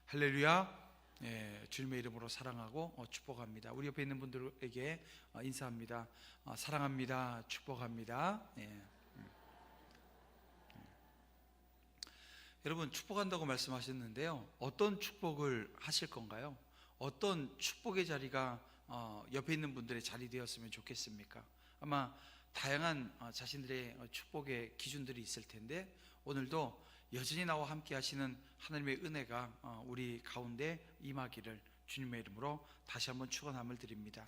할렐루야. 주님의 이름으로 사랑하고 축복합니다. 우리 옆에 있는 분들에게 인사합니다. 사랑합니다. 축복합니다. 여러분, 축복한다고 말씀하셨는데요, 어떤 축복을 하실 건가요? 어떤 축복의 자리가 옆에 있는 분들의 자리 되었으면 좋겠습니까? 아마 다양한 자신들의 축복의 기준들이 있을 텐데, 오늘도 여전히 나와 함께 하시는 하나님의 은혜가 우리 가운데 임하기를 주님의 이름으로 다시 한번 축원함을 드립니다.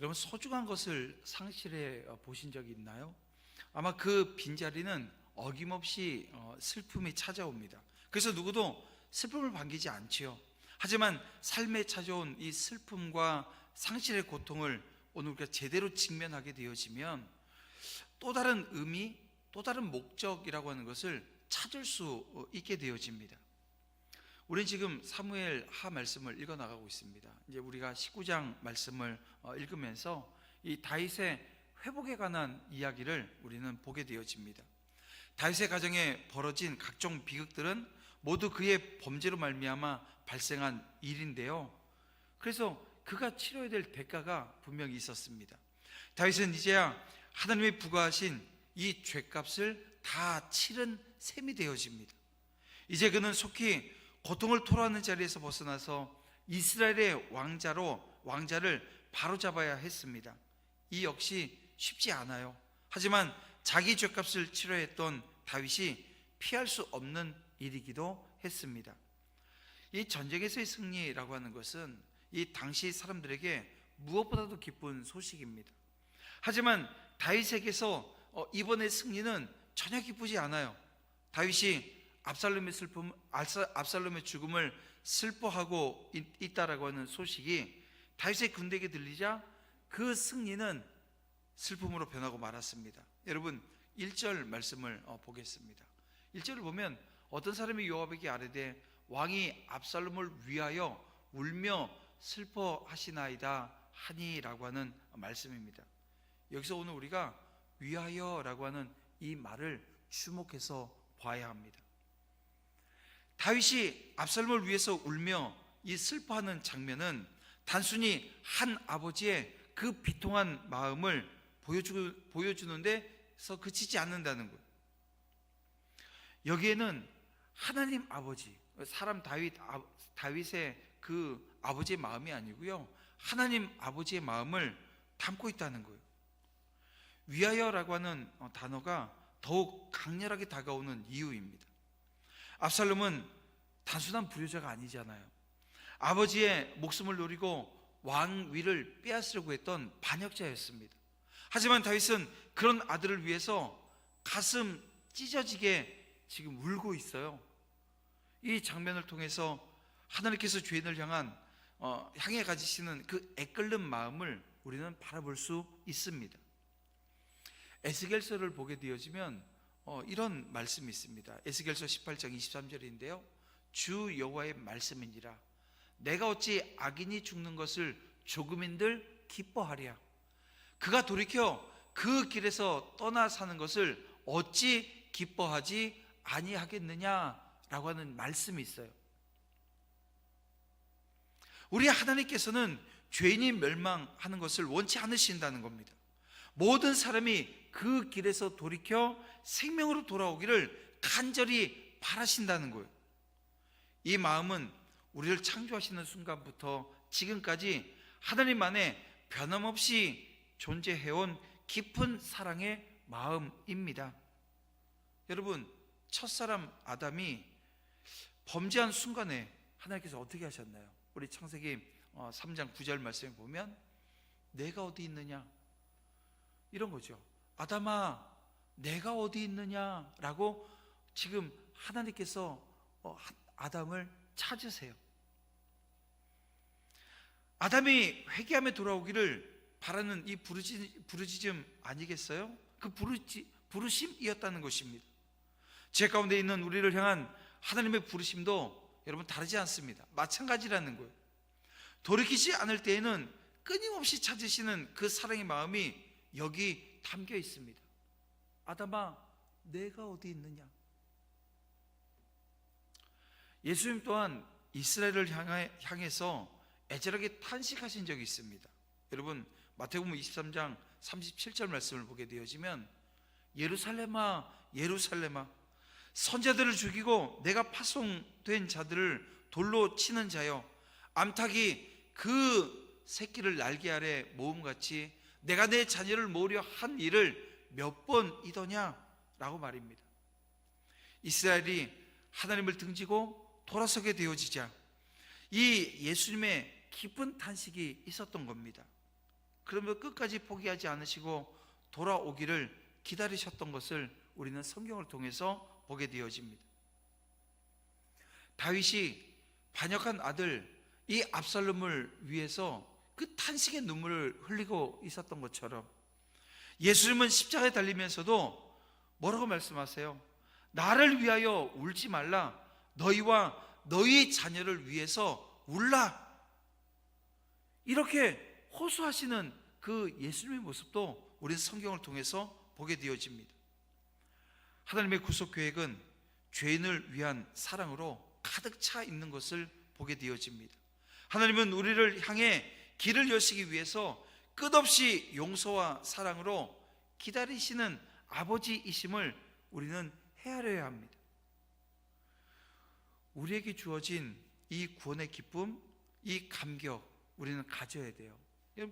여러분, 소중한 것을 상실해 보신 적이 있나요? 아마 그 빈자리는 어김없이 슬픔이 찾아옵니다. 그래서 누구도 슬픔을 반기지 않지요. 하지만 삶에 찾아온 이 슬픔과 상실의 고통을 오늘 우리가 제대로 직면하게 되어지면 또 다른 의미, 또 다른 목적이라고 하는 것을 찾을 수 있게 되어집니다. 우리는 지금 사무엘 하 말씀을 읽어 나가고 있습니다. 이제 우리가 19장 말씀을 읽으면서 이 다윗의 회복에 관한 이야기를 우리는 보게 되어집니다. 다윗의 가정에 벌어진 각종 비극들은 모두 그의 범죄로 말미암아 발생한 일인데요, 그래서 그가 치러야 될 대가가 분명히 있었습니다. 다윗은 이제야 하나님이 부과하신 이 죄값을 다 치른 셈이 되어집니다. 이제 그는 속히 고통을 토로하는 자리에서 벗어나서 이스라엘의 왕자를 바로잡아야 했습니다. 이 역시 쉽지 않아요. 하지만 자기 죄값을 치러야 했던 다윗이 피할 수 없는 일이기도 했습니다. 이 전쟁에서의 승리라고 하는 것은 이 당시 사람들에게 무엇보다도 기쁜 소식입니다. 하지만 다윗에게서 이번의 승리는 전혀 기쁘지 않아요. 다윗이 압살롬의 죽음을 슬퍼하고 있다라고 하는 소식이 다윗의 군대에게 들리자 그 승리는 슬픔으로 변하고 말았습니다. 여러분, 1절 말씀을 보겠습니다. 1절을 보면 어떤 사람이 요압에게 아뢰되 왕이 압살롬을 위하여 울며 슬퍼하시나이다 하니라고 하는 말씀입니다. 여기서 오늘 우리가 위하여라고 하는 이 말을 주목해서 봐야 합니다. 다윗이 압살롬을 위해서 울며 이 슬퍼하는 장면은 단순히 한 아버지의 그 비통한 마음을 보여주는 데서 그치지 않는다는 거예요. 여기에는 하나님 아버지, 사람 다윗의 그 아버지의 마음이 아니고요, 하나님 아버지의 마음을 담고 있다는 거예요. 위하여라고 하는 단어가 더욱 강렬하게 다가오는 이유입니다. 압살롬은 단순한 불효자가 아니잖아요. 아버지의 목숨을 노리고 왕위를 빼앗으려고 했던 반역자였습니다. 하지만 다윗은 그런 아들을 위해서 가슴 찢어지게 지금 울고 있어요. 이 장면을 통해서 하나님께서 죄인을 향해 가지시는 그 애끓는 마음을 우리는 바라볼 수 있습니다. 에스겔서를 보게 되어지면 이런 말씀이 있습니다. 에스겔서 18장 23절인데요 주 여호와의 말씀이니라 내가 어찌 악인이 죽는 것을 조금인들 기뻐하랴. 그가 돌이켜 그 길에서 떠나 사는 것을 어찌 기뻐하지 아니하겠느냐라고 하는 말씀이 있어요. 우리 하나님께서는 죄인이 멸망하는 것을 원치 않으신다는 겁니다. 모든 사람이 그 길에서 돌이켜 생명으로 돌아오기를 간절히 바라신다는 거예요. 이 마음은 우리를 창조하시는 순간부터 지금까지 하나님 안에 변함없이 존재해온 깊은 사랑의 마음입니다. 여러분, 첫사람 아담이 범죄한 순간에 하나님께서 어떻게 하셨나요? 우리 창세기 3장 9절 말씀에 보면 내가 어디 있느냐, 이런 거죠. 아담아, 내가 어디 있느냐라고 지금 하나님께서 아담을 찾으세요. 아담이 회개하며 돌아오기를 바라는 이 부르짖음 아니겠어요? 그 부르심이었다는 것입니다. 죄 가운데 있는 우리를 향한 하나님의 부르심도 여러분 다르지 않습니다. 마찬가지라는 거예요. 돌이키지 않을 때에는 끊임없이 찾으시는 그 사랑의 마음이 여기 담겨 있습니다. 아담아, 내가 어디 있느냐. 예수님 또한 이스라엘을 향해서 애절하게 탄식하신 적이 있습니다. 여러분, 마태복음 23장 37절 말씀을 보게 되어지면, 예루살렘아 예루살렘아, 선자들을 죽이고 내가 파송된 자들을 돌로 치는 자여, 암탉이 그 새끼를 날개 아래 모음같이 내가 내 자녀를 모으려 한 일을 몇 번이더냐 라고 말입니다. 이스라엘이 하나님을 등지고 돌아서게 되어지자 이 예수님의 깊은 탄식이 있었던 겁니다. 그러면 끝까지 포기하지 않으시고 돌아오기를 기다리셨던 것을 우리는 성경을 통해서 보게 되어집니다. 다윗이 반역한 아들 이 압살롬을 위해서 그 탄식의 눈물을 흘리고 있었던 것처럼, 예수님은 십자가에 달리면서도 뭐라고 말씀하세요? 나를 위하여 울지 말라, 너희와 너희 자녀를 위해서 울라. 이렇게 호소하시는 그 예수님의 모습도 우리는 성경을 통해서 보게 되어집니다. 하나님의 구속 계획은 죄인을 위한 사랑으로 가득 차 있는 것을 보게 되어집니다. 하나님은 우리를 향해 길을 여시기 위해서 끝없이 용서와 사랑으로 기다리시는 아버지이심을 우리는 헤아려야 합니다. 우리에게 주어진 이 구원의 기쁨, 이 감격, 우리는 가져야 돼요.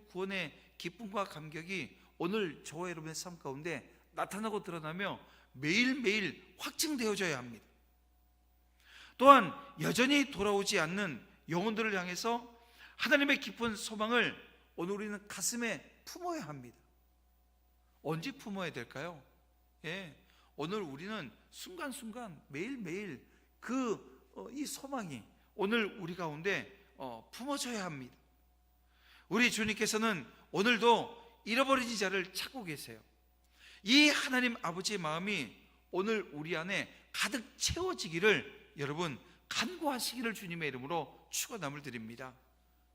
구원의 기쁨과 감격이 오늘 저와 여러분의 삶 가운데 나타나고 드러나며 매일매일 확증되어져야 합니다. 또한 여전히 돌아오지 않는 영혼들을 향해서 하나님의 깊은 소망을 오늘 우리는 가슴에 품어야 합니다. 언제 품어야 될까요? 오늘 우리는 순간순간 매일매일 이 소망이 오늘 우리 가운데 품어져야 합니다. 우리 주님께서는 오늘도 잃어버린 자를 찾고 계세요. 이 하나님 아버지의 마음이 오늘 우리 안에 가득 채워지기를 여러분 간구하시기를 주님의 이름으로 축원함을 드립니다.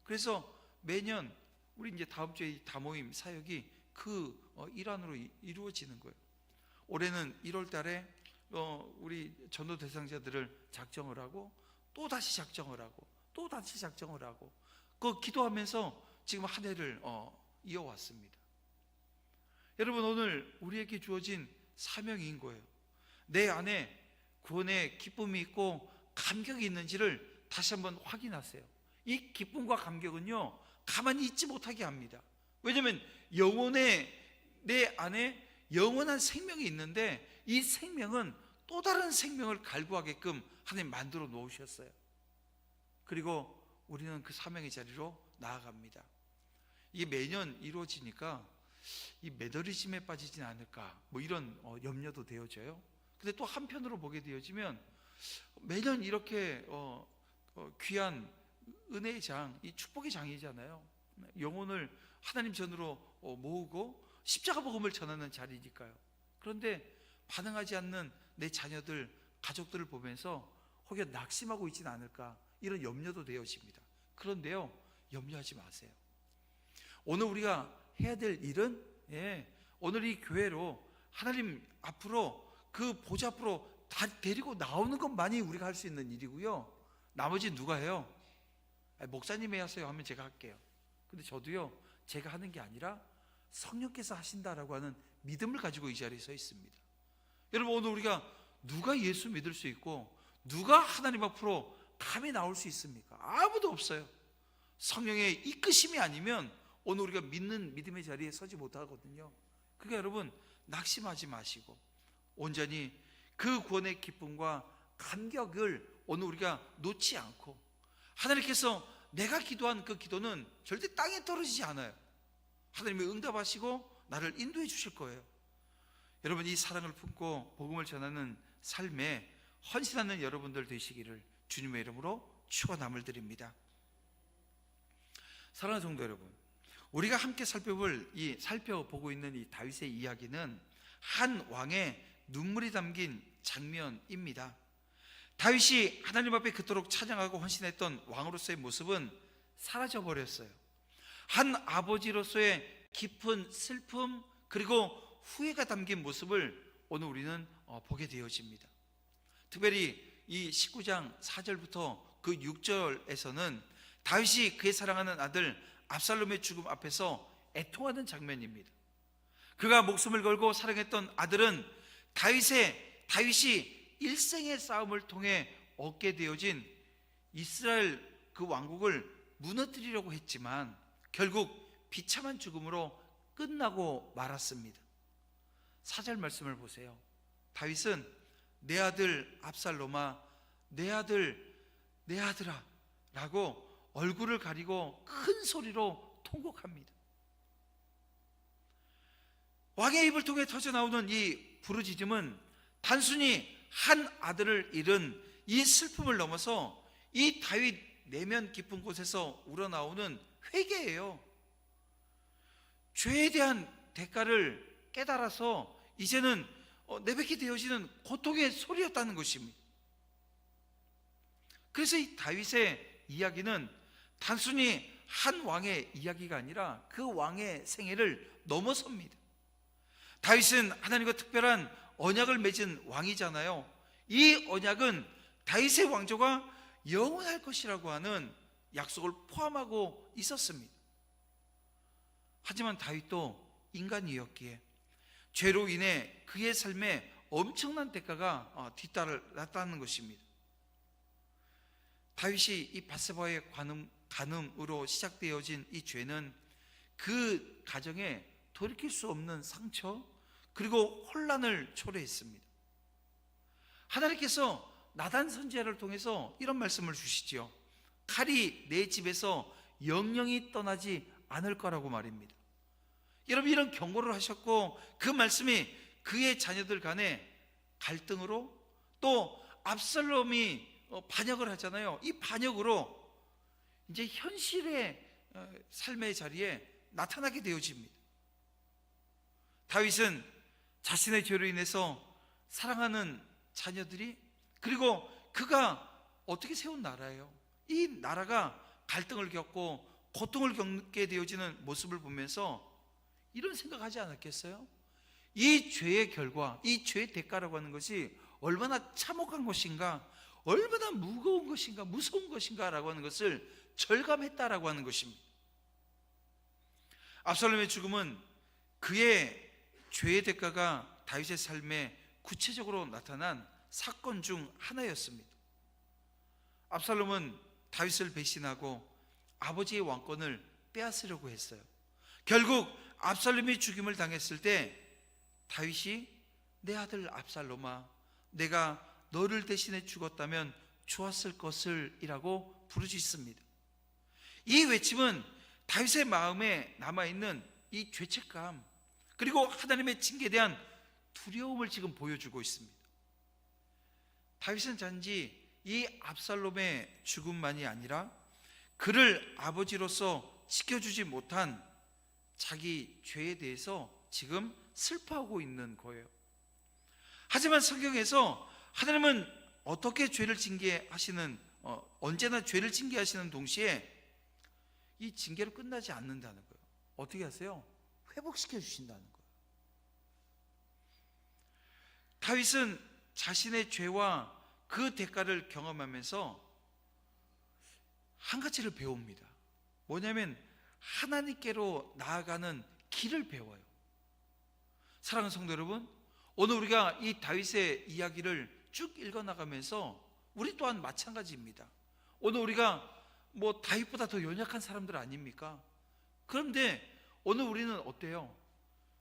그래서 매년 우리 이제 다음 주에 다모임 사역이 그 일환으로 이루어지는 거예요. 올해는 1월 달에 우리 전도 대상자들을 작정을 하고 또 다시 작정을 하고 또 다시 작정을 하고 그 기도하면서 지금 한 해를 이어왔습니다. 여러분, 오늘 우리에게 주어진 사명인 거예요. 내 안에 구원의 기쁨이 있고 감격이 있는지를 다시 한번 확인하세요. 이 기쁨과 감격은요, 가만히 있지 못하게 합니다. 왜냐하면 내 안에 영원한 생명이 있는데 이 생명은 또 다른 생명을 갈구하게끔 하나님 만들어 놓으셨어요. 그리고 우리는 그 사명의 자리로 나아갑니다. 이게 매년 이루어지니까 이 매너리즘에 빠지진 않을까 이런 염려도 되어져요. 근데 또 한편으로 보게 되어지면 매년 이렇게 귀한 은혜의 장, 이 축복의 장이잖아요. 영혼을 하나님 전으로 모으고 십자가 복음을 전하는 자리니까요. 그런데 반응하지 않는 내 자녀들, 가족들을 보면서 혹여 낙심하고 있지는 않을까 이런 염려도 되어집니다. 그런데요, 염려하지 마세요. 오늘 우리가 해야 될 일은 오늘 이 교회로 하나님 앞으로 그 보좌 앞으로 다 데리고 나오는 것만이 우리가 할 수 있는 일이고요. 나머지 누가 해요? 목사님이 하세요 하면 제가 할게요. 근데 저도요, 제가 하는 게 아니라 성령께서 하신다라고 하는 믿음을 가지고 이 자리에 서 있습니다. 여러분, 오늘 우리가 누가 예수 믿을 수 있고 누가 하나님 앞으로 감히 나올 수 있습니까? 아무도 없어요. 성령의 이끄심이 아니면 오늘 우리가 믿는 믿음의 자리에 서지 못하거든요. 그러니까 여러분, 낙심하지 마시고 온전히 그 구원의 기쁨과 감격을 오늘 우리가 놓지 않고, 하나님께서 내가 기도한 그 기도는 절대 땅에 떨어지지 않아요. 하나님이 응답하시고 나를 인도해 주실 거예요. 여러분, 이 사랑을 품고 복음을 전하는 삶에 헌신하는 여러분들 되시기를 주님의 이름으로 축원함을 드립니다. 사랑하는 성도 여러분, 우리가 함께 살펴보고 있는 이 다윗의 이야기는 한 왕의 눈물이 담긴 장면입니다. 다윗이 하나님 앞에 그토록 찬양하고 헌신했던 왕으로서의 모습은 사라져 버렸어요. 한 아버지로서의 깊은 슬픔 그리고 후회가 담긴 모습을 오늘 우리는 보게 되어집니다. 특별히 이 19장 4절부터 그 6절에서는 다윗이 그의 사랑하는 아들 압살롬의 죽음 앞에서 애통하는 장면입니다. 그가 목숨을 걸고 사랑했던 아들은 다윗이 일생의 싸움을 통해 얻게 되어진 이스라엘 그 왕국을 무너뜨리려고 했지만 결국 비참한 죽음으로 끝나고 말았습니다. 4절 말씀을 보세요. 다윗은 내 아들 압살롬아, 내 아들, 내 아들아 라고 얼굴을 가리고 큰 소리로 통곡합니다. 왕의 입을 통해 터져나오는 이 부르짖음은 단순히 한 아들을 잃은 이 슬픔을 넘어서 이 다윗 내면 깊은 곳에서 우러나오는 회개예요. 죄에 대한 대가를 깨달아서 이제는 내뱉게 되어지는 고통의 소리였다는 것입니다. 그래서 이 다윗의 이야기는 단순히 한 왕의 이야기가 아니라 그 왕의 생애를 넘어섭니다. 다윗은 하나님과 특별한 언약을 맺은 왕이잖아요. 이 언약은 다윗의 왕조가 영원할 것이라고 하는 약속을 포함하고 있었습니다. 하지만 다윗도 인간이었기에 죄로 인해 그의 삶에 엄청난 대가가 뒤따랐다는 것입니다. 다윗이 이 밧세바의 간음으로 시작되어진 이 죄는 그 가정에 돌이킬 수 없는 상처 그리고 혼란을 초래했습니다. 하나님께서 나단 선지자를 통해서 이런 말씀을 주시지요. 칼이 내 집에서 영영이 떠나지 않을 거라고 말입니다. 여러분, 이런 경고를 하셨고 그 말씀이 그의 자녀들 간의 갈등으로 또 압살롬이 반역을 하잖아요. 이 반역으로 이제 현실의 삶의 자리에 나타나게 되어집니다. 다윗은 자신의 죄로 인해서 사랑하는 자녀들이 그리고 그가 어떻게 세운 나라예요. 이 나라가 갈등을 겪고 고통을 겪게 되어지는 모습을 보면서 이런 생각하지 않았겠어요? 이 죄의 결과, 이 죄의 대가라고 하는 것이 얼마나 참혹한 것인가, 얼마나 무거운 것인가, 무서운 것인가 라고 하는 것을 절감했다라고 하는 것입니다. 압살롬의 죽음은 그의 죄의 대가가 다윗의 삶에 구체적으로 나타난 사건 중 하나였습니다. 압살롬은 다윗을 배신하고 아버지의 왕권을 빼앗으려고 했어요. 결국 압살롬이 죽임을 당했을 때 다윗이 내 아들 압살롬아, 내가 너를 대신해 죽었다면 좋았을 것을 이라고 부르짖습니다. 이 외침은 다윗의 마음에 남아있는 이 죄책감 그리고 하나님의 징계에 대한 두려움을 지금 보여주고 있습니다. 다윗은 단지 이 압살롬의 죽음만이 아니라 그를 아버지로서 지켜주지 못한 자기 죄에 대해서 지금 슬퍼하고 있는 거예요. 하지만 성경에서 하나님은 어떻게 죄를 징계하시는 언제나 죄를 징계하시는 동시에 이 징계로 끝나지 않는다는 거예요. 어떻게 하세요? 회복시켜 주신다는 거예요. 다윗은 자신의 죄와 그 대가를 경험하면서 한 가지를 배웁니다. 뭐냐면 하나님께로 나아가는 길을 배워요. 사랑하는 성도 여러분, 오늘 우리가 이 다윗의 이야기를 쭉 읽어나가면서 우리 또한 마찬가지입니다. 오늘 우리가 뭐 다윗보다 더 연약한 사람들 아닙니까? 그런데 오늘 우리는 어때요?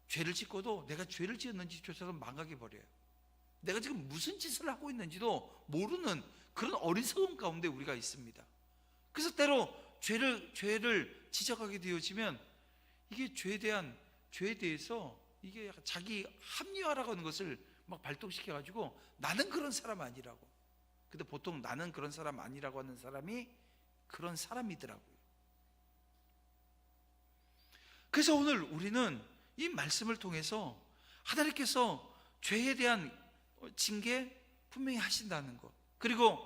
죄를 짓고도 내가 죄를 지었는지조차도 망각해 버려요. 내가 지금 무슨 짓을 하고 있는지도 모르는 그런 어리석음 가운데 우리가 있습니다. 그래서 때로 죄를 지적하게 되어지면 이게 죄에 대해서 이게 약간 자기 합리화라고 하는 것을 막 발동시켜 가지고 나는 그런 사람 아니라고. 근데 보통 나는 그런 사람 아니라고 하는 사람이 그런 사람이더라고요. 그래서 오늘 우리는 이 말씀을 통해서 하나님께서 죄에 대한 징계 분명히 하신다는 것, 그리고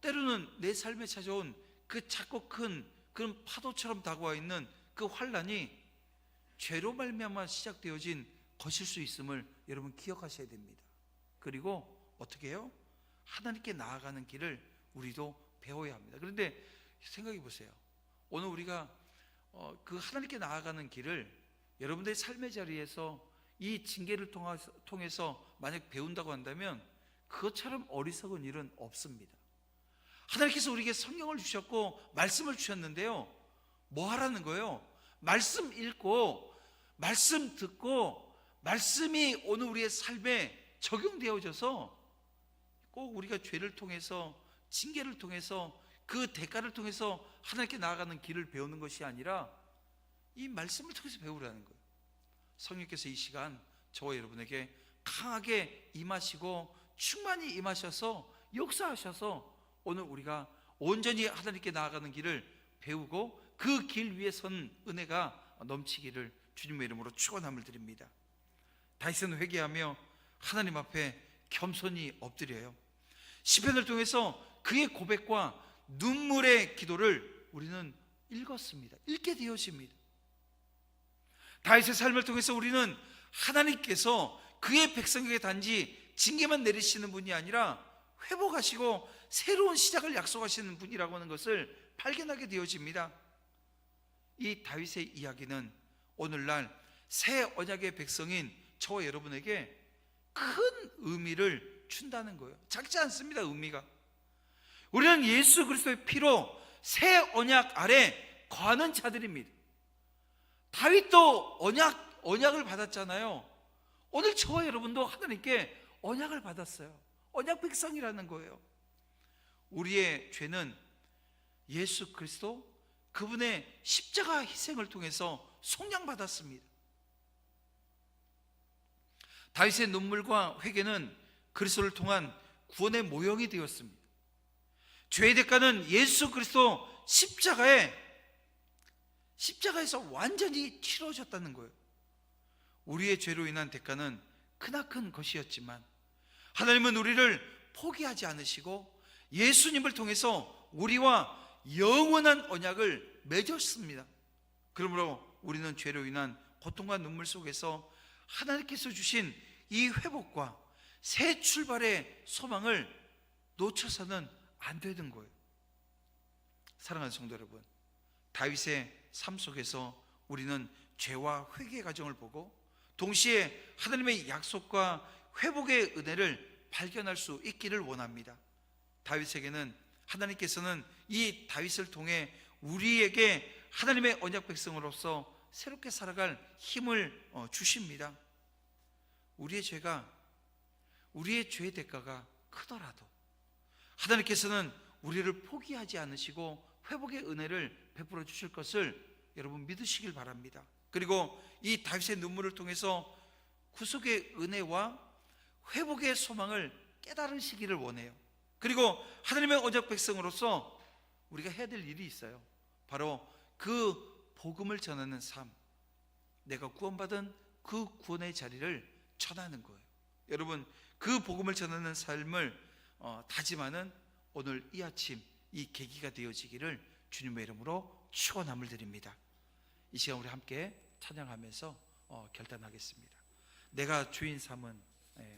때로는 내 삶에 찾아온 그 작고 큰 그런 파도처럼 다가와 있는 그 환란이 죄로 말미암아 시작되어진 것일 수 있음을 여러분 기억하셔야 됩니다. 그리고 어떻게 해요? 하나님께 나아가는 길을 우리도 배워야 합니다. 그런데 생각해 보세요. 오늘 우리가 그 하나님께 나아가는 길을 여러분들의 삶의 자리에서 이 징계를 통해서 만약 배운다고 한다면 그것처럼 어리석은 일은 없습니다. 하나님께서 우리에게 성경을 주셨고 말씀을 주셨는데요, 뭐 하라는 거예요? 말씀 읽고 말씀 듣고 말씀이 오늘 우리의 삶에 적용되어져서 꼭 우리가 죄를 통해서 징계를 통해서 그 대가를 통해서 하나님께 나아가는 길을 배우는 것이 아니라 이 말씀을 통해서 배우라는 거예요. 성령께서 이 시간 저와 여러분에게 강하게 임하시고 충만히 임하셔서 역사하셔서 오늘 우리가 온전히 하나님께 나아가는 길을 배우고 그 길 위에 선 은혜가 넘치기를 주님의 이름으로 축원함을 드립니다. 다윗은 회개하며 하나님 앞에 겸손히 엎드려요. 시편을 통해서 그의 고백과 눈물의 기도를 우리는 읽게 되어집니다. 다윗의 삶을 통해서 우리는 하나님께서 그의 백성에게 단지 징계만 내리시는 분이 아니라 회복하시고 새로운 시작을 약속하시는 분이라고 하는 것을 발견하게 되어집니다. 이 다윗의 이야기는 오늘날 새 언약의 백성인 저와 여러분에게 큰 의미를 준다는 거예요. 작지 않습니다. 의미가. 우리는 예수 그리스도의 피로 새 언약 아래 거하는 자들입니다. 다윗도 언약을 받았잖아요. 오늘 저와 여러분도 하나님께 언약을 받았어요. 언약 백성이라는 거예요. 우리의 죄는 예수 그리스도 그분의 십자가 희생을 통해서 속량받았습니다. 다윗의 눈물과 회개는 그리스도를 통한 구원의 모형이 되었습니다. 죄의 대가는 예수 그리스도 십자가에서 완전히 치러졌다는 거예요. 우리의 죄로 인한 대가는 크나큰 것이었지만 하나님은 우리를 포기하지 않으시고 예수님을 통해서 우리와 영원한 언약을 맺었습니다. 그러므로 우리는 죄로 인한 고통과 눈물 속에서 하나님께서 주신 이 회복과 새 출발의 소망을 놓쳐서는 안 되는 거예요. 사랑하는 성도 여러분, 다윗의 삶 속에서 우리는 죄와 회개의 과정을 보고 동시에 하나님의 약속과 회복의 은혜를 발견할 수 있기를 원합니다. 다윗에게는 하나님께서는 이 다윗을 통해 우리에게 하나님의 언약 백성으로서 새롭게 살아갈 힘을 주십니다. 우리의 죄의 대가가 크더라도 하나님께서는 우리를 포기하지 않으시고 회복의 은혜를 베풀어 주실 것을 여러분 믿으시길 바랍니다. 그리고 이 다윗의 눈물을 통해서 구속의 은혜와 회복의 소망을 깨달으시기를 원해요. 그리고 하나님의 언약 백성으로서 우리가 해야 될 일이 있어요. 바로 그 복음을 전하는 삶, 내가 구원받은 그 구원의 자리를 전하는 거예요. 여러분, 그 복음을 전하는 삶을 다짐하는 오늘 이 아침 이 계기가 되어지기를 주님의 이름으로 축원함을 드립니다. 이 시간 우리 함께 찬양하면서 결단하겠습니다. 내가 주인 삼은